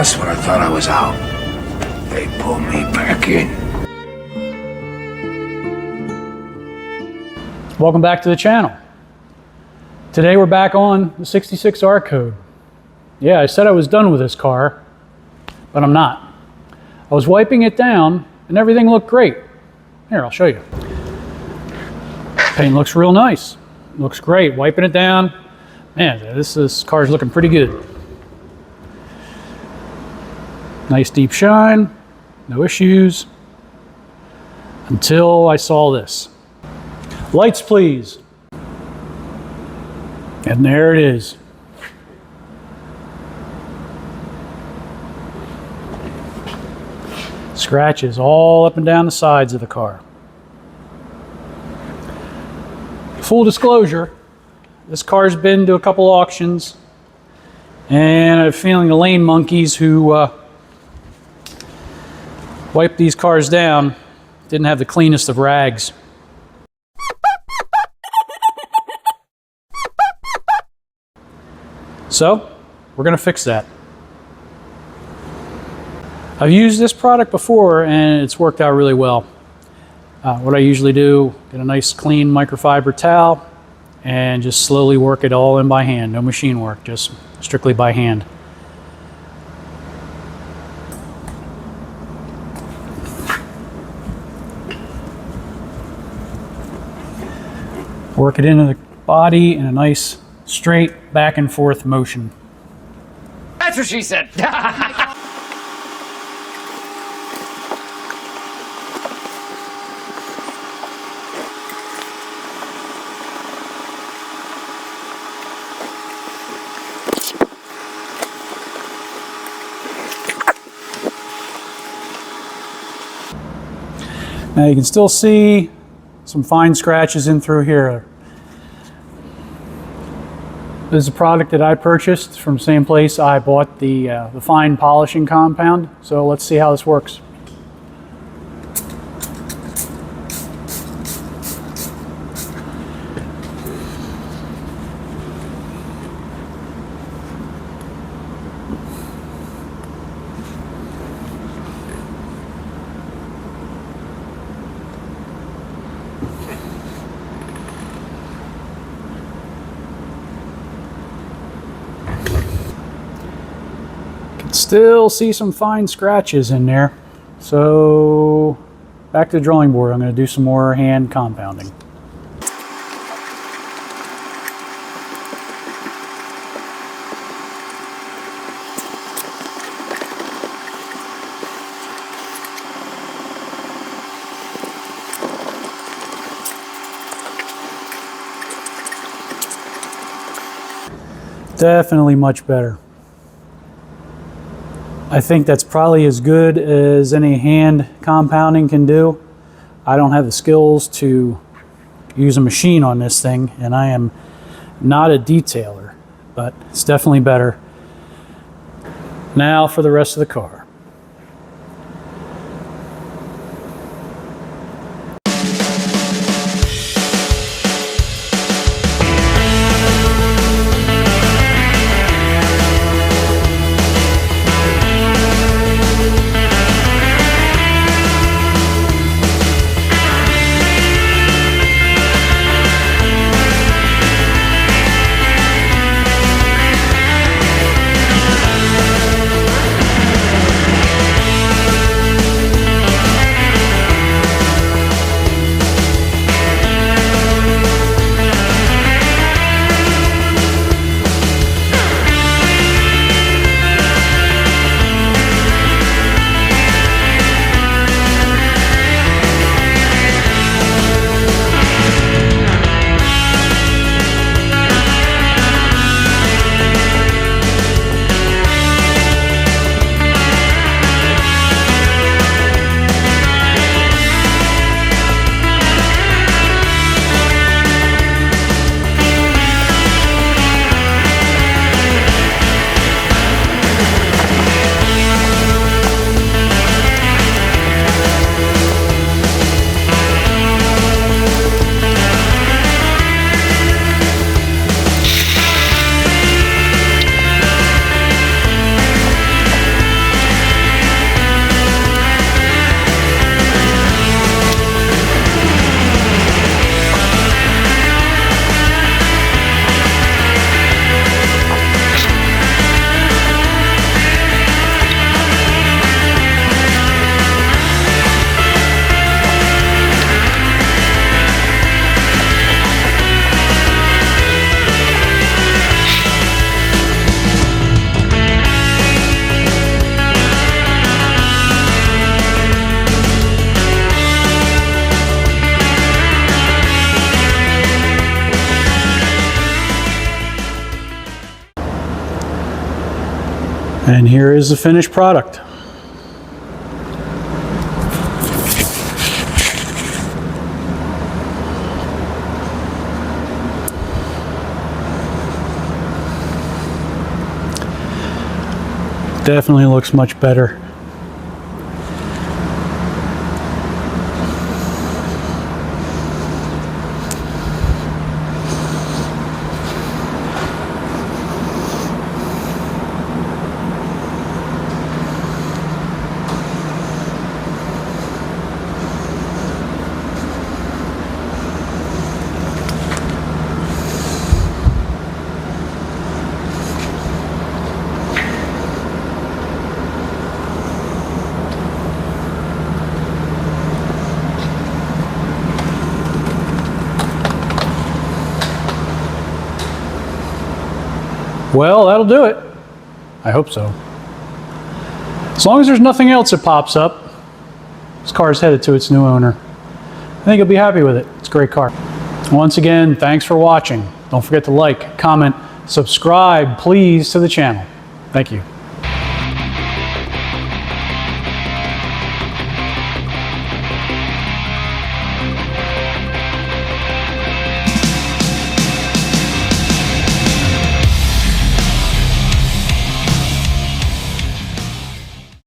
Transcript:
That's when I thought I was out. They pulled me back in. Welcome back to the channel. Today we're back on the 66R code. Yeah, I said I was done with this car, but I'm not. I was wiping it down and everything looked great. Here, I'll show you. Paint looks real nice. Looks great. Wiping it down. Man, this car's looking pretty good. Nice deep shine. No issues. Until I saw this. Lights, please. And there it is. Scratches all up and down the sides of the car. Full disclosure, this car's been to a couple auctions, and I have a feeling the lane monkeys who wiped these cars down didn't have the cleanest of rags. So, we're going to fix that. I've used this product before and it's worked out really well. What I usually do, get a nice clean microfiber towel and just slowly work it all in by hand. No machine work, just strictly by hand. Work it into the body in a nice straight back and forth motion. That's what she said. Now you can still see some fine scratches in through here. This is a product that I purchased from the same place I bought the fine polishing compound. So let's see how this works. Still see some fine scratches in there. So back to the drawing board. I'm going to do some more hand compounding. Definitely much better. I think that's probably as good as any hand compounding can do. I don't have the skills to use a machine on this thing, and I am not a detailer, but it's definitely better. Now for the rest of the car. And here is the finished product. Definitely looks much better. Well, that'll do it. I hope so. As long as there's nothing else that pops up, this car is headed to its new owner. I think you'll be happy with it. It's a great car. Once again, thanks for watching. Don't forget to like, comment, subscribe, please, to the channel. Thank you.